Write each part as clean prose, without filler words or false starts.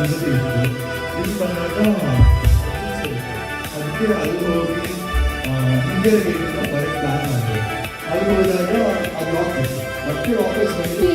ಒಂದ್ಸತಿ ಇತ್ತು. ಇಲ್ಲಿ ಬಂದಾಗ ಅದಕ್ಕೆ ಅಲ್ಲಿ ಹೋಗಿ ಇಂಡಿಯಾ ಗೇಟಿಂದ ಬರೋಕ್ಕೆ ಪ್ಲಾನ್ ಮಾಡಿದೆ. ಅಲ್ಲಿ ಹೋದಾಗ ಅದು ವಾಪಸ್ ಮತ್ತೆ ವಾಪಸ್ ಬಂದು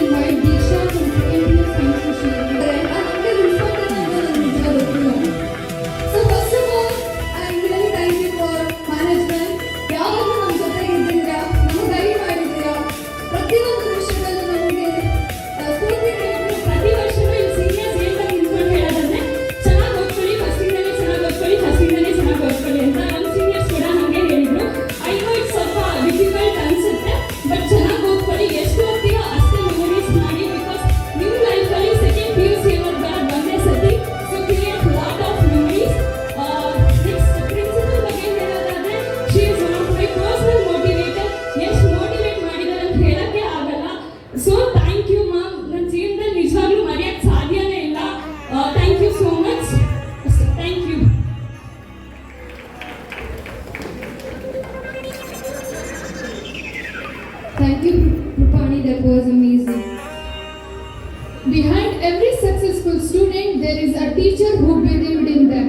Thank you, Rupani, that was amazing. Behind every successful student, there is a teacher who believed in them.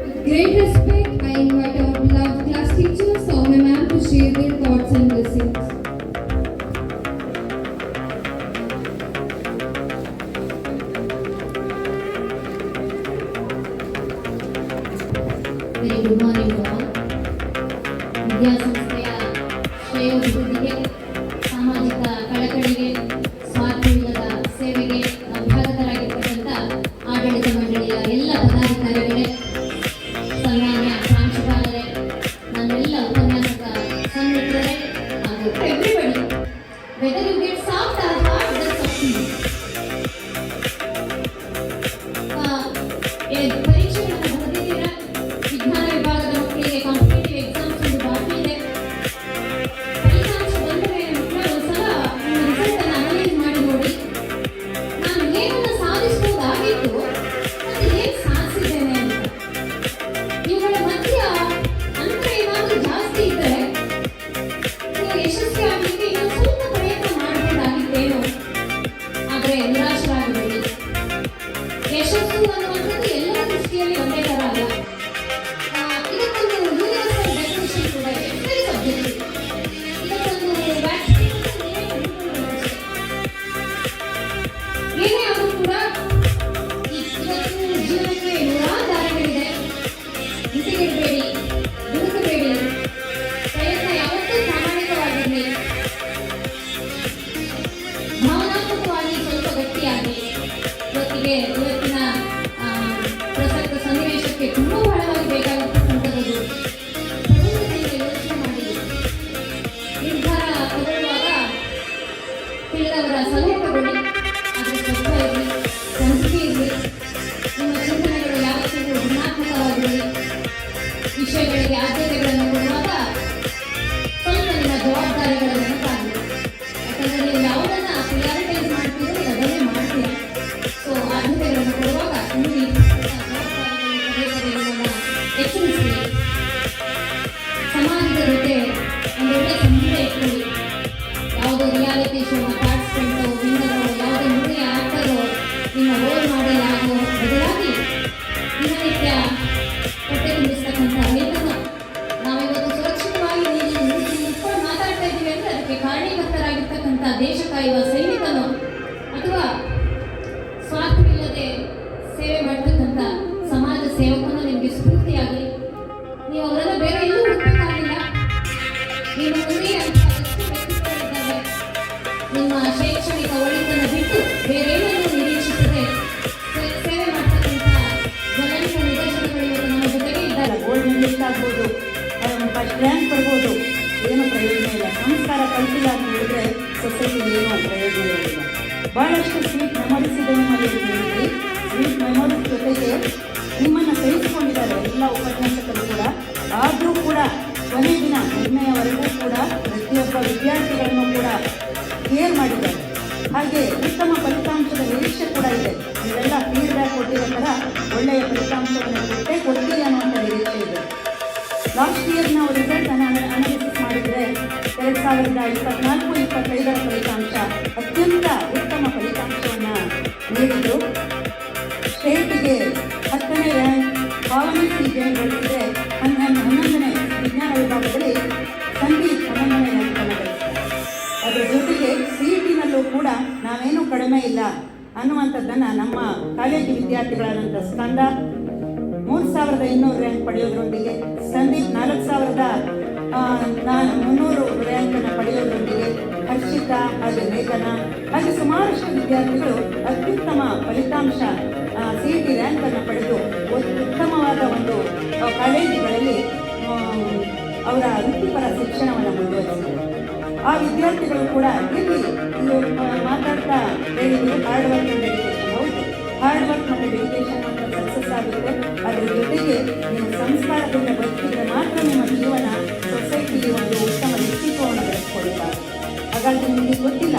With great respect, I invite our beloved class teachers, Soumya ma'am, to share their thoughts and blessings. Very good morning to all. ವಿದ್ಯಾಸಂಸ್ಥೆಯ ಶ್ರೇಯೋಭಿವೃದ್ಧಿಗೆ, ಸಾಮಾಜಿಕ ಕಳಕಳಿಗೆ, ಸ್ವಾರ್ಥವಿಲ್ಲದ ಸೇವೆಗೆ ಅಭ್ಯಾಗತರಾಗಿರ್ತಕ್ಕಂಥ ಆಡಳಿತ ಮಂಡಳಿಯ ಎಲ್ಲ ಪದಾಧಿಕಾರಿಗಳೇ, ಸನ್ಮಾನ್ಯ ಪ್ರಾಂಶುಪಾಲರೇ, ನನ್ನೆಲ್ಲ ಉಪನ್ಯಾಸಕ ಸನ್ಮಿತ್ರರೇ ಹಾಗೂ everybody, whether you get soft or hard, that's up to you. ಪರೀಕ್ಷೆಗಳನ್ನು ಬರೆದಿದ್ದೀರಾ? ವಿಜ್ಞಾನ ವಿಭಾಗದ ಮಕ್ಕಳಿಗೆ ಕಾಂಪಿಟೇಟಿವ್ ಎಕ್ಸಾಮ್ಸ್ ಒಂದು ಬಾಕಿ ಇದೆ. ಫಲಿತಾಂಶ ಬಂದ ಮೇಲೆ ಮಕ್ಕಳು ಸಹ ನಿಮ್ಮ ರಿಸಲ್ಟ್ ಅನ್ನು ಅನಲೈಸ್ ಮಾಡಿ ನೋಡಿ. ನಾನು ಏನನ್ನು ಸಾಧಿಸಬಹುದಾಗಿತ್ತು ಮತ್ತು ಹೇಗೆ ಸಾಧಿಸಿದ್ದೇನೆ ಅಂತ. ಇವುಗಳ ಮಧ್ಯ ಅಂತರ ಏನಾದರೂ ಜಾಸ್ತಿ ಇದ್ದರೆ ನೀವು ಯಶಸ್ವಿ ಆಗಲಿಕ್ಕೆ ಇನ್ನೂ ಸ್ವಲ್ಪ ಪ್ರಯತ್ನ ಮಾಡಬಹುದಾಗಿತ್ತೇನೋ. ಆದರೆ ನಿರಾಶರಾಗಬೇಡಿ. ಯಶಸ್ಸು ಅನ್ನುವಂಥದ್ದು ಎಲ್ಲರ ದೃಷ್ಟಿಯಲ್ಲಿ ಒಂದೇ ಥರ ಅಲ್ಲ. ಇದಕ್ಕೊಂದು ಯೂನಿವರ್ಸಲ್ ಡೆಫಿನಿಷನ್ ಕೂಡ ಇದೆ. Very subjective. ಇದಕ್ಕೊಂದು ವ್ಯಾಕ್ಸಿನ್ ಏನೇ ಆದರೂ ಕೂಡ ಇವತ್ತು ಜೀವನಕ್ಕೆ ನೂರಾರು ದಾರಿಗಳಿದೆ. ಹಿಂಸೆಗಿಡಬೇಡಿ, ದುಡುಕಬೇಡಿ, ಪ್ರಯತ್ನ ಯಾವತ್ತೂ ಪ್ರಾಮಾಣಿಕವಾಗಿರಲಿ, ಭಾವನಾತ್ಮಕವಾಗಿ ಸ್ವಲ್ಪ ಗಟ್ಟಿಯಾಗಿ. ಇವತ್ತಿನ ಪ್ರಸಕ್ತ ಸನ್ನಿವೇಶಕ್ಕೆ ತುಂಬ ಬಹಳವಾಗಿ ಬೇಕಾಗಿರ್ತಕ್ಕಂಥದ್ದು ಯೋಚನೆ ಮಾಡಿ ನಿರ್ಧಾರ ತಗೊಳ್ಳುವಾಗ ತಿಳಿದವರ ಸಲಹೆ ತಗೊಳ್ಳಿ. ಅದರ ಸ್ವಚ್ಛ ಇರಲಿ, ಸಂಸ್ಕೃತಿ ಇರಲಿ, ನಿಮ್ಮ ಚಿಂತನೆಗಳು ಯಾವತ್ತೂ ಗುಣಾತ್ಮಕವಾಗಿರಲಿ. ವಿಷಯಗಳಿಗೆ ಆದ್ಯತೆಗಳನ್ನು ಕೊಡುವಾಗ ಸ್ವಲ್ಪ ನಿಮ್ಮ ಜವಾಬ್ದಾರಿಗಳ ನೆನಪಾಗಲಿ. ಯಾಕಂದರೆ ನೀವು ಯಾವುದನ್ನು ಪ್ರಿಯಾರಿಟೈಸ್ ಮಾಡ್ತೀರೋ ಅದನ್ನೇ ಮಾಡ್ತೀರಾ. ಸೊ ಆದ್ಯತೆಗಳನ್ನು ಕೊಡುವಾಗ ನೀವು ಎಚ್ಚರಿಸಿ. ಸಮಾಜದ ಜೊತೆ ಒಂದೊಳ್ಳೆ ಸಂಬಂಧ ಇಟ್ಕೊಳ್ಳಿ. ಯಾವುದೋ ರಿಯಾಲಿಟಿ ಶೋ ಪಾರ್ಟಿಸಿಪೆಂಟು, ವಿನ್ನರು, ಯಾವುದೋ ಮೂವಿ ಆಕ್ಟರು ನಿಮ್ಮ ರೋಲ್ ಮಾಡೆಲ್ ಆಗೋ ಬದಲಾಗಿ ದಿನನಿತ್ಯ ಹೊಟ್ಟೆ ತುಂಬಿಸ್ತಕ್ಕಂಥ ರೈತನು ನಾವಿವತ್ತು ಸುರಕ್ಷಿತವಾಗಿ ನಿಂತ್ಕೊಂಡು ಮಾತಾಡ್ತಾ ಇದ್ದೀವಿ ಅಂದರೆ ಅದಕ್ಕೆ ಕಾರಣೀಭೂತರಾಗಿರ್ತಕ್ಕಂಥ ದೇಶ ಕಾಯುವ ಸೈನಿಕನು ಅಥವಾ ಸ್ವಾರ್ಥವಿಲ್ಲದೆ ಸೇವೆ ಮಾಡ್ತಕ್ಕಂಥ ಸಮಾಜ ಸೇವಕನು ನಿಮಗೆ ಸ್ಫೂರ್ತಿಯಾಗಲಿ. ನೀವು ಅವರೆಲ್ಲ ಬೇರೆ ಎಲ್ಲೂ ಹುಡುಕಬೇಕಾಗಿಲ್ಲ. ನಿಮ್ಮ ಮುಂದೆ ಅಂತ ಎಷ್ಟು ವ್ಯಕ್ತಿಗಳಿದ್ದಾರೆ. ನಿಮ್ಮ ಶೈಕ್ಷಣಿಕ ಒಳಿತನ್ನು ಬಿಟ್ಟು ಬೇರೇನನ್ನು ನಿರೀಕ್ಷಿಸದೆ ಸೇವೆ ಮಾಡ್ತಕ್ಕಂಥ ಜ್ವಲಂತ ನಿದರ್ಶನಗಳು ಇವತ್ತು ನಮ್ಮ ಜೊತೆಗೆ ಇದ್ದಾರೆ. ಗೋಲ್ಡ್ ಮೆಡಲಿಸ್ಟ್ ಆಗ್ಬೋದು, ಫಸ್ಟ್ ರ್ಯಾಂಕ್ ಬರ್ಬೋದು, ಏನೂ ಪ್ರಯೋಜನ ಇಲ್ಲ. ಸಂಸ್ಕಾರ ಕಲಿತಿಲ್ಲ ಅಂತ ಹೇಳಿದ್ರೆ ಸೊಸೈಟಿಗೆ ಏನೂ ಪ್ರಯೋಜನ ಇರೋದಿಲ್ಲ. ಭಾಳಷ್ಟು ಸ್ವೀಟ್ ಮೆಮೊರೀಸ್ ಇದೆ ನಿಮ್ಮಲ್ಲಿ. ಸ್ವೀಟ್ ಮೆಮೊರೀಸ್ ಜೊತೆಗೆ ನಿಮ್ಮನ್ನು ಸಹಿಸಿಕೊಂಡಿದ್ದಾರೆ ಎಲ್ಲ ಉಪನ್ಯಾಸಕರು ಕೂಡ. ಆದರೂ ಕೂಡ ಕೊನೆ ದಿನ ನಿರ್ಣಯವರೆಗೂ ಕೂಡ ಪ್ರತಿಯೊಬ್ಬ ವಿದ್ಯಾರ್ಥಿಗಳನ್ನು ಕೂಡ ಕೇರ್ ಮಾಡಿದ್ದಾರೆ. ಹಾಗೆ ಉತ್ತಮ ಫಲಿತಾಂಶದ ನಿರೀಕ್ಷೆ ಕೂಡ ಇದೆ. ನೀವೆಲ್ಲ ಫೀಡ್ಬ್ಯಾಕ್ ಕೊಟ್ಟಿರೋ ಥರ ಒಳ್ಳೆಯ ಫಲಿತಾಂಶವನ್ನು ಕೊಡ್ತೀರಿ ಅನ್ನುವಂಥ ನಿರೀಕ್ಷೆ ಇದೆ. ಲಾಸ್ಟ್ ಇಯರ್ ನಾವು ರಿಸಲ್ಟನ್ನು ಅನಾಲಿಸಿಸ್ ಮಾಡಿದರೆ 2024-25 ಫಲಿತಾಂಶ ಅತ್ಯಂತ ಉತ್ತಮ ಫಲಿತಾಂಶವನ್ನು ನೀಡಿದರು. ಹಾಗೆ 10ನೇ ರ್ಯಾಂಕ್ ಭಾವನೆ ಸಿ ಜೈನ್ ಗಳಿಸಿದರೆ 11ನೇ ವಿಜ್ಞಾನ ವಿಭಾಗದಲ್ಲಿ ಸಂದೀಪ್ 11ನೇ ರ್ಯಾಂಕನ್ನು ಗಳಿಸಿದ್ದಾರೆ. ಅದರ ಜೊತೆಗೆ CET-ನಲ್ಲೂ ಕೂಡ ನಾವೇನೂ ಕಡಿಮೆ ಇಲ್ಲ ಅನ್ನುವಂಥದ್ದನ್ನು ನಮ್ಮ ಕಾಲೇಜು ವಿದ್ಯಾರ್ಥಿಗಳಾದಂಥ ಸ್ಕಂದ 3200 ರ್ಯಾಂಕ್ ಪಡೆಯೋದ್ರೊಂದಿಗೆ, ಸಂದೀಪ್ 4300 ರ್ಯಾಂಕನ್ನು ಪಡೆಯೋದ್ರೊಂದಿಗೆ, ಹರ್ಷಿತಾ ಹಾಗೆ ಲೇಖನ ಹಾಗೆ ಸುಮಾರಷ್ಟು ವಿದ್ಯಾರ್ಥಿಗಳು ಅತ್ಯುತ್ತಮ ಫಲಿತಾಂಶ CET ರ್ಯಾಂಕನ್ನು ಪಡೆದು ಉತ್ತಮವಾದ ಒಂದು ಕಾಲೇಜುಗಳಲ್ಲಿ ಅವರ ವೃತ್ತಿಪರ ಶಿಕ್ಷಣವನ್ನು ಮುಂದುವರಿಸಿದರು. ಆ ವಿದ್ಯಾರ್ಥಿಗಳು ಕೂಡ ಇಲ್ಲಿ ಮಾತಾಡ್ತಾ ಹೇಳಿದ್ರು ಹಾರ್ಡ್ ವರ್ಕ್ ಮತ್ತು ಡೆಡಿಕೇಶನ್. ಹೌದು, ಹಾರ್ಡ್ ವರ್ಕ್ ಮತ್ತು ಡೆಡಿಕೇಶನ್ ಅಂತ ಸಕ್ಸಸ್ ಆಗುತ್ತೆ. ಅದರ ಜೊತೆಗೆ ನೀವು ಸಂಸ್ಕಾರದಿಂದ ಬದುಕಿದ್ರೆ ಮಾತ್ರ ನಿಮ್ಮ ಜೀವನ ಸೊಸೈಟಿಗೆ ಒಂದು ಉತ್ತಮ ವ್ಯಕ್ತಿತ್ವವನ್ನು ಬೆಳೆಸ್ಕೊಳ್ತಾರೆ. ಹಾಗಾಗಿ ನಿಮಗೆ ಗೊತ್ತಿಲ್ಲ,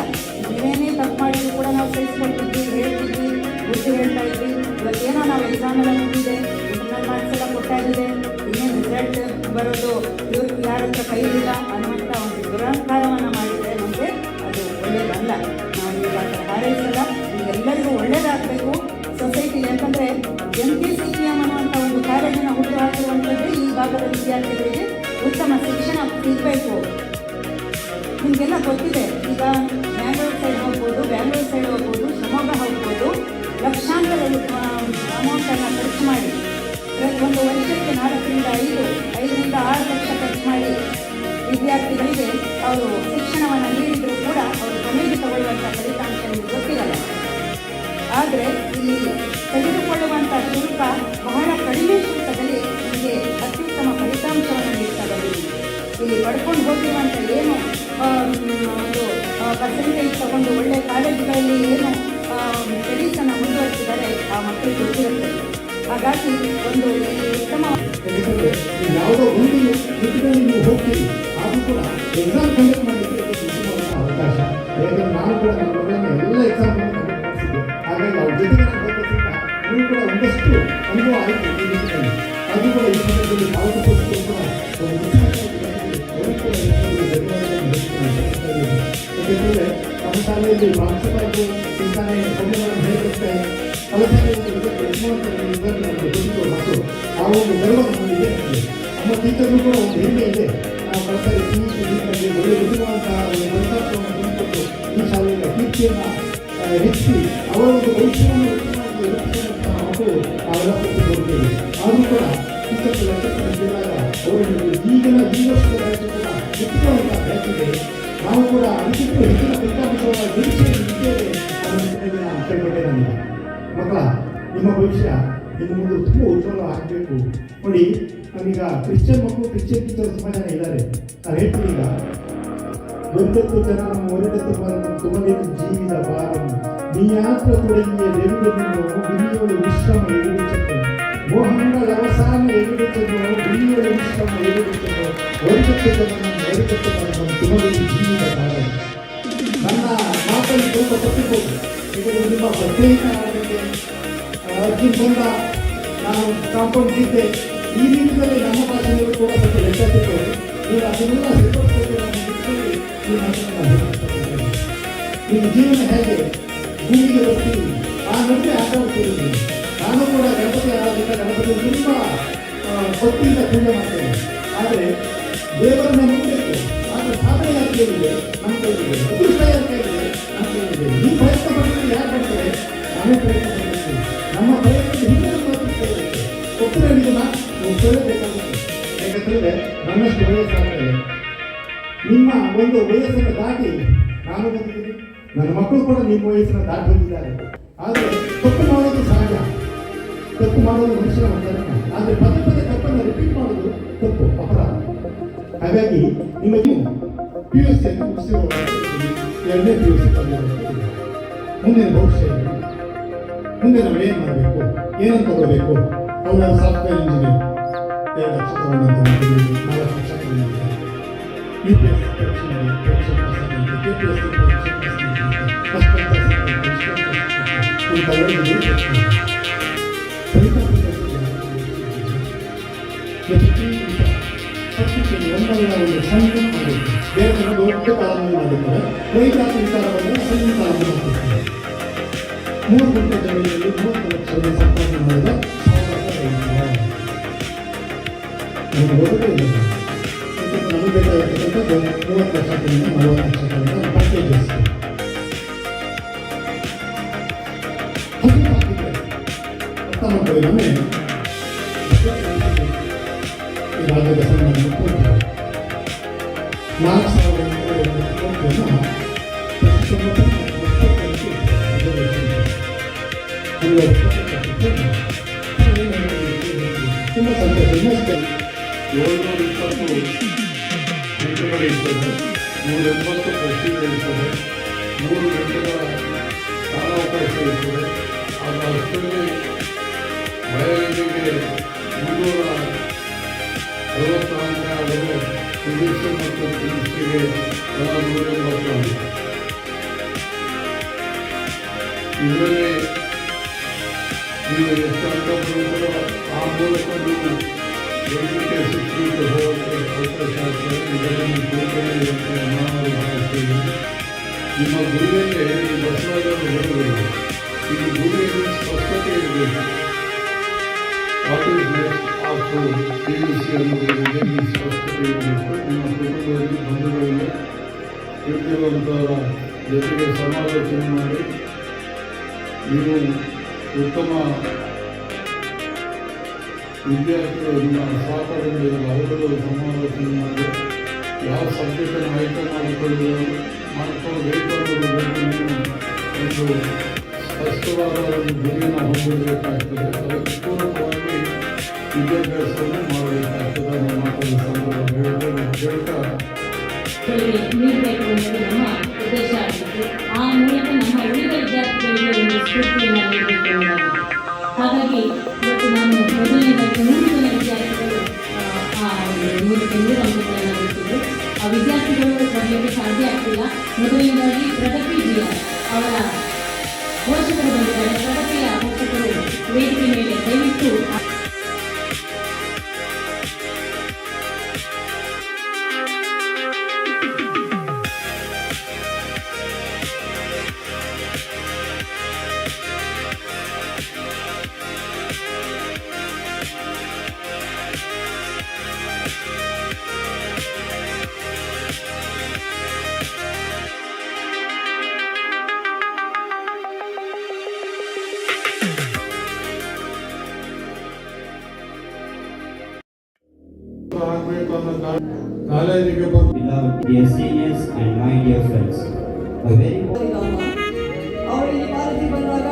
ನೀವೇನೇ ತಪ್ಪು ಮಾಡಿದ್ರು ಕೂಡ ನಾವು ಸಹಿಸ್ಕೊಳ್ತಿದ್ವಿ, ಹೇಳ್ತಿದ್ವಿ, ಬುದ್ಧಿ ಹೇಳ್ತಾ ಇದ್ವಿ. ಇವತ್ತೇನೋ ನಾವು ಎಕ್ಸಾಮೆಲ್ಲ ಮುಗಿದಿದೆ, ಇಂಟರ್ನಲ್ ಮಾರ್ಕ್ಸ್ ಎಲ್ಲ ಕೊಟ್ಟಾಗಿದೆ, ಇನ್ನೇನು ರಿಸಲ್ಟ್ ಬರೋದು ಇವ್ರಿಗೆ ಯಾರ ಹತ್ರ ಕೈಲಿಲ್ಲ ಅನ್ನುವಂಥ ಒಂದು ದುರಹಂಕಾರವನ್ನು ಮಾಡಿದರೆ ನಮಗೆ ಅದು ಒಳ್ಳೆಯದಲ್ಲ. ನಾವು ಈಗ ಆ ಥರ ಹಾರೈಸಲ್ಲ. ನಿಮಗೆಲ್ಲರಿಗೂ ಒಳ್ಳೆಯದಾಗಬೇಕು ಸೊಸೈಟಿ. ಯಾಕಂದರೆ MKCPM ಅನ್ನುವಂಥ ಒಂದು ಕಾಲೇಜಿನ ಹುಟ್ಟು ಹಾಕಿರುವಂಥದ್ದೇ ಈ ಭಾಗದ ವಿದ್ಯಾರ್ಥಿಗಳಿಗೆ ಉತ್ತಮ ಶಿಕ್ಷಣ ಸಿಗಬೇಕು. ನಿಮಗೆಲ್ಲ ಗೊತ್ತಿದೆ, ಈಗ ಬ್ಯಾಂಗ್ಳೂರ್ ಸೈಡ್ ಹೋಗ್ಬೋದು, ಶಿವಮೊಗ್ಗ ಹೋಗ್ಬೋದು, ಲಕ್ಷಾಂತರ ಅಮೌಂಟನ್ನು ಖರ್ಚು ಮಾಡಿ ಒಂದು ವರ್ಷಕ್ಕೆ 4ರಿಂದ 6 ಲಕ್ಷ ಖರ್ಚು ಮಾಡಿ ವಿದ್ಯಾರ್ಥಿಗಳಿಗೆ ಅವರು ಶಿಕ್ಷಣವನ್ನು ನೀಡಿದರೂ ಕೂಡ ಅವರು ಕೊನೆಗೆ ತಗೊಳ್ಳುವಂಥ ಫಲಿತಾಂಶ ನಿಮಗೆ ಗೊತ್ತಿರಲ್ಲ. ಆದರೆ ಇಲ್ಲಿ ತೆಗೆದುಕೊಳ್ಳುವಂಥ ಶುಲ್ಕ ಬಹಳ ಕಡಿಮೆ ಶುಲ್ಕದಲ್ಲಿ ನಿಮಗೆ ಅತ್ಯುತ್ತಮ ಫಲಿತಾಂಶವನ್ನು ನೀಡ್ತಾ ಬಂದಿದೆ. ಇಲ್ಲಿ ಪಡ್ಕೊಂಡು ಹೋಗಿರುವಂಥ ಏನು ಒಂದು ಪರ್ಸೆಂಟೇಜ್ ತಗೊಂಡು ಒಳ್ಳೆಯ ಕಾಲೇಜುಗಳಲ್ಲಿ ಏನು ಸ್ಟಡೀಸನ್ನು ಮುಂದುವರಿಸಿದ್ದಾರೆ ಆ ಮಕ್ಕಳಿಗೆ ಗೊತ್ತಿರುತ್ತೆ. ಹಾಗಾಗಿ ಒಂದು ಉತ್ತಮ ಯಾವುದೋ ಒಂದು ನಿಟ್ಟಿನಲ್ಲಿ ನೀವು ಹೋಗ್ತೀರಿ, ಆದರೂ ಕೂಡ ಎಕ್ಸಾಮ್ ಕಂಡಕ್ಟ್ ಮಾಡಲಿಕ್ಕೆ ಉತ್ತಮವಾದ ಅವಕಾಶ. ಯಾಕಂದರೆ ನಾನು ಕೂಡ ನನ್ನ ಮಗಳನ್ನು ಎಲ್ಲ ಎಕ್ಸಾಮ್ಗಳನ್ನು ಕಂಡಕ್ಟ್ ಮಾಡಿಸಿದ್ದೆ. ಹಾಗಾಗಿ ಅವ್ರ ಜೊತೆಗೆ ನಾನು ಹೋಗೋದ್ರಿಂದ ನನಗೂ ಕೂಡ ಒಂದಷ್ಟು ಅನುಭವ ಆಯಿತು ಈ ನಿಟ್ಟಿನಲ್ಲಿ. ಅದು ಕೂಡ ಈ ಸಂದರ್ಭದಲ್ಲಿ ಭಾರತಕ್ಕೋಸ್ಕರ ಕೂಡ ಒಂದು ಯಾಕೆಂದರೆ ನಮ್ಮ ಶಾಲೆಯಲ್ಲಿ ಪ್ರಾಂಶುಪಾಲರು ಇಂತಾನೆ ಸಮಯಗಳನ್ನು ಹೇಳಿರುತ್ತೆ. ಮತ್ತು ಆ ಒಂದು ಗರ್ವ ನಮ್ಮಲ್ಲಿದೆ. ನಮ್ಮ ಟೀಚರ್ಗೂ ಕೂಡ ಒಂದು ಹೆಮ್ಮೆ ಇದೆ. ನಾವು ಕಳಸರಿ CET ಒಳ್ಳೆ ವಿಧವಾದಂತಹ ಒಂದು ಫಲಿತಾಂಶವನ್ನು ತಂದುಕೊಟ್ಟು ಈ ಶಾಲೆಯ ಕೀರ್ತಿಯನ್ನು ಹೆಚ್ಚಿ ಅವರ ಒಂದು ಭವಿಷ್ಯವನ್ನು ರೂಪಿಸುವಂತಹ ಮಕ್ಕಳು ನಾವೆಲ್ಲ ಕೊಟ್ಟಿದ್ದೇವೆ. ಆದರೂ ಕೂಡ ಟೀಚರ್ಸ್ ಲಕ್ಷಕ್ಕೆ ಗೆದ್ದಾಗ ಅವರಿಗೆ ಈಗಿನ ಈ ವರ್ಷದ ಬ್ಯಾಚ್ ಕೂಡ ಉತ್ತಮವಾದ ಬ್ಯಾಚ್ ಇದೆ. ನಾವು ಕೂಡ ಅದಕ್ಕಿಂತ ಹೆಚ್ಚಿನ ಫಲಿತಾಂಶವನ್ನು ನಿರೀಕ್ಷೆಯಲ್ಲಿ ಇದ್ದೇವೆ ಅನ್ನೋದನ್ನು ನಾನು ಕೇಳ್ಕೊಂಡೆ. ನನಗೆ ಮಕ್ಕಳ ನಿಮ್ಮ ಭವಿಷ್ಯ ಇನ್ನು ಮುಂದೆ ತುಂಬ ಉಜ್ವಲ ಆಗಬೇಕು. ನೋಡಿ, ನಾವೀಗ ಕ್ರಿಶ್ಚಿಯನ್ ಮಕ್ಕಳು ಕ್ರಿಶ್ಚಿಯನ್ ಟೀಚರ್ ತುಂಬ ಜನ ಇದ್ದಾರೆ. ನಾವು ಹೇಳ್ತೀವಿ, ಈಗ ಒಂದತ್ತು ಜನ ಒರಡತ್ತು ತುಮದೇನು ಜೀವಿದ ಭಾರಂ ನೀಯಾತ್ರ ತೊಡಗಿಯ ಬೆರುಡನ್ನು ಬಿರಿಯೋಳು ವಿಶ್ರಮ ಎದುರಿಸಲು ಮೋಹಂಗಳ ಅವಸಾನ ಎದುರಿಸಲು ಬಿರಿಯೋಳು ವಿಶ್ರಮ ಎದುರಿಸಲು ಒರಡತ್ತು ತುಮದೇನು ಜೀವಿದ ಭಾರಂ. ನನ್ನ ಮಾತನ್ನು ಸ್ವಲ್ಪ ತಪ್ಪಿಕೊಂಡು ಇದನ್ನು ನಿಮ್ಮ ಪ್ರತ್ಯೇಕ ಅರ್ಜುನ್ ಬಂದ ನಾನು ಕಾಂಪೌಂಡ್ ಇದ್ದೆ. ಈ ನಿಟ್ಟಿನಲ್ಲಿ ನಮ್ಮ ಭಾಷೆಯಲ್ಲೂ ಕೂಡ ಸ್ವಲ್ಪ ಲೆಕ್ಕಿಟ್ಟು ನೀವು ಅದನ್ನೆಲ್ಲ ಸಿದ್ಧಪಡಿಸಿಕೊಂಡು ನಿಮ್ಮ ಜೀವನ ಹೇಗೆ ಭೂಮಿಗೆ ಬರ್ತೀವಿ, ಆ ನಡುವೆ ಆಟ ಆಡ್ತೀವಿ. ನಾನು ಕೂಡ ಗಣಪತಿ ಆರಾಧಿಕ ಗಣಪತಿ ತುಂಬ ಭಕ್ತಿಯಿಂದ ಪೂಜೆ ಮಾಡ್ತೇನೆ. ಆದರೆ ದೇವರನ್ನ ನಂಬಬೇಕು. ಆದರೆ ಸಾಧನೆ ಯಾರು ಕೇಳಿದೆ? ನಮ್ಮ ಕೈಲಿದೆ. ಅದೃಷ್ಟ ಯಾರು ಕೇಳಿದೆ? ನಮ್ಮ ಕೈಲಿದೆ. ಈ ಪ್ರಯತ್ನ ಪಡಿದ್ರೆ ಯಾರು ಬರ್ತಾರೆ? ನಾವೇ ಪ್ರಯತ್ನ ಪಡ್ತೀವಿ. ನಮ್ಮ ಪ್ರಯತ್ನದ ಹಿಂದೆ ಒತ್ತಡಗಳನ್ನು ಒಪ್ಪಲೇಬೇಕಾಗುತ್ತೆ. ಯಾಕಂತಂದರೆ ನನ್ನಷ್ಟು ವಯಸ್ಸಾಗ್ತದೆ. ನಿಮ್ಮ ಒಂದು ವಯಸ್ಸನ್ನು ದಾಟಿ ನಾನು ಬಂದಿದ್ದೀನಿ, ನನ್ನ ಮಕ್ಕಳು ಕೂಡ ನಿಮ್ಮ ವಯಸ್ಸನ್ನು ದಾಟಿ ಬಂದಿದ್ದಾರೆ. ಆದರೆ ತಪ್ಪು ಮಾಡೋದು ಸಹಜ, ತಪ್ಪು ಮಾಡೋದು ಮನುಷ್ಯನ ಒಂದರ. ಆದರೆ ಪದೇ ಪದೇ ತಪ್ಪನ್ನು ರಿಪೀಟ್ ಮಾಡೋದು ತಪ್ಪು, ಅಪರಾಧ. ಹಾಗಾಗಿ ನಿಮಗೆ PUC ಎರಡನೇ PUC ಮುಂದಿನ ಭವಿಷ್ಯ ಮುಂದೆ ನಾವು ಏನು ಮಾಡಬೇಕು, ಏನನ್ನು ತಗೋಬೇಕು? ಅವರ ಸಾಫ್ಟ್ವೇರ್ ಇಂಜಿನಿಯರ್ 2 ಲಕ್ಷ ತಗೊಂಡಂತ 4 ಲಕ್ಷ ತಗೊಂಡಿದ್ದಾರೆ. UPSC ಪರೀಕ್ಷೆ ಮಾಡಿ ಪರೀಕ್ಷೆ ಪಾಸ್ ಆಗಿದೆ, KPSC ಪರೀಕ್ಷೆ ಪಾಸ್ ಆಗಿದೆ, ಫಸ್ಟ್ ಒಂದಲ್ಲ ಒಂದು ಸಣ್ಣ ಮಾಡಬೇಕು. ಬೇರೆ ದೊಡ್ಡ ಕಾಲದಲ್ಲಿ ಮಾಡಿದ್ದಾರೆ. ರೈತಾಪಿ ವಿಚಾರವನ್ನು ಸಣ್ಣ ಕಾಲದಲ್ಲಿ ಮಾಡ್ತಿರ್ತಾರೆ. 3 ಗುಂಟೆ ಜಮೀನಲ್ಲಿ 30 ಲಕ್ಷ ರೂಪಾಯಿ ಸಂಪಾದನೆ ಮಾಡಿದ ಸಾಮರ್ಥ್ಯ ರೈತ. ನಮಗೆ ಹೋಗೋದೇ ಇಲ್ಲ. ನಮಗೆ ಬೇಕಾಗಿರ್ತಕ್ಕಂಥದ್ದು 30 ಲಕ್ಷದಿಂದ 40 ಲಕ್ಷ ತನಕ ಪ್ಯಾಕೇಜಸ್. ಹಸು ಹಾಕಿದ್ರೆ ಪರಿಣಾಮೇ ಈ ರಾಜ್ಯದ ಸನ್ಮಾನ ಕೊಟ್ಟಿದ್ದಾರೆ. 4,000 ಕೋಟಿಯನ್ನು ತುಂಬ ಸಂತೋಷ. 720 ಗಂಟೆಗಳು ಇರ್ತದೆ, 180 ಪ್ರಶ್ನೆಗಳು ಇರ್ತದೆ, 3 ಗಂಟೆಗಳ ಕಾಲಾವಕಾಶ ಇರ್ತದೆ. ಆಗ ಅಷ್ಟರಲ್ಲಿ ಬಯೋಗಂಟೆಗೆ 360 ಅಂಕ ಆದರೆ ಫಿಸಿಕ್ಸ್ ಮತ್ತು ಕೆಮಿಸ್ಟ್ರಿಗೆ 180 ಅಂಕ. ಇದರಲ್ಲಿ ನೀವು ಎಷ್ಟು ಅಂಕ ಬರುತ್ತೋ ಆ ಮೂಲಕ ನೀವು ವೈದ್ಯಕೀಯ ಶಿಕ್ಷಣಕ್ಕೆ ಹೋಗೋಕ್ಕೆ ಅವಕಾಶ ಆಗ್ತದೆ. ಇದರಲ್ಲಿ ತಿಳ್ಕೊಳ್ಳುವಂತೆ ನಾವು ಭಾವಿಸ್ತೀವಿ. ನಿಮ್ಮ ಗುರಿಯಲ್ಲೇ ಈ ಬಸವರಾಜರು ಹೇಳಿದರು, ಈ ಗುರಿಯಲ್ಲಿ ಸ್ಪಷ್ಟತೆ ಇರಬೇಕು. What is next after PUC ಅನ್ನೋದರಲ್ಲಿ ಈ ಸ್ಪಷ್ಟತೆ ಇರಬೇಕು. ನಿಮ್ಮ ಕುಟುಂಬದಲ್ಲಿ ಬಂಧುಗಳಲ್ಲಿ ತಿಳಿದಿರುವಂಥವರ ಜೊತೆಗೆ ಸಮಾಲೋಚನೆ ಮಾಡಿ ನೀವು ಉತ್ತಮ ವಿದ್ಯಾರ್ಥಿಗಳು ನಿಮ್ಮ ಸಹಪಾಠಿಗಳು ಅವರುಗಳು ಸಮಾಲೋಚನೆ ಮಾಡಿ ಯಾವ ಸಬ್ಜೆಕ್ಟನ್ನು ಆಯ್ಕೆ ಮಾಡಿಕೊಳ್ಳಬೇಕು ಅನ್ನೋದ್ರ ಬಗ್ಗೆ ನೀವು ಒಂದು ಸ್ಪಷ್ಟವಾದ ಒಂದು ಗುರಿಯನ್ನು ಹೊಂದಿರಬೇಕಾಗ್ತದೆ. ಅದಕ್ಕೆ ಪೂರಕವಾಗಿ ವಿದ್ಯಾಭ್ಯಾಸವನ್ನು ಮಾಡಬೇಕಾಗ್ತದೆ ಅನ್ನೋ ಮಾತನ್ನು ಸಂದರ್ಭ ಹೇಳ್ತಾ ನೀಡಬೇಕು ಅನ್ನೋದು ನಮ್ಮ ಉದ್ದೇಶ ಆಗಿತ್ತು. ಆ ಮೂಲಕ ನಮ್ಮ ಉಳಿದ ವಿದ್ಯಾರ್ಥಿಗಳಿಗೆ ಒಂದು ಸ್ಫೂರ್ತಿಯನ್ನು ನೀಡಬೇಕು ಅನ್ನೋದು. ಹಾಗಾಗಿ ಇವತ್ತು ನಾನು ಮೊದಲನೇದಾಗಿ 3 ಜನ ವಿದ್ಯಾರ್ಥಿಗಳು ಆ 100 ಅಂಕಗಳನ್ನು ಗಳಿಸಿದ್ರು. ಆ ವಿದ್ಯಾರ್ಥಿಗಳು ಬರಲಿಕ್ಕೆ ಸಾಧ್ಯ ಆಗ್ತಿಲ್ಲ. ಮೊದಲನೇದಾಗಿ ಪ್ರಗತಿ ಜಿಆರ್ ಅವರ ಪೋಷಕರು ಬಂದಿದ್ದಾರೆ. ಪ್ರಗತಿಯ ಪೋಷಕರು ವೇದಿಕೆ ಮೇಲೆ ದಯವಿಟ್ಟು ಆಗಬೇಕು ಅನ್ನೋ ಕಾಲೇಜಿಗೆ ಬಂದು Beloved dear seniors and my dear friends, a very ಅವರಿಗೆ ಭಾರತಿ ಬಂದಾಗ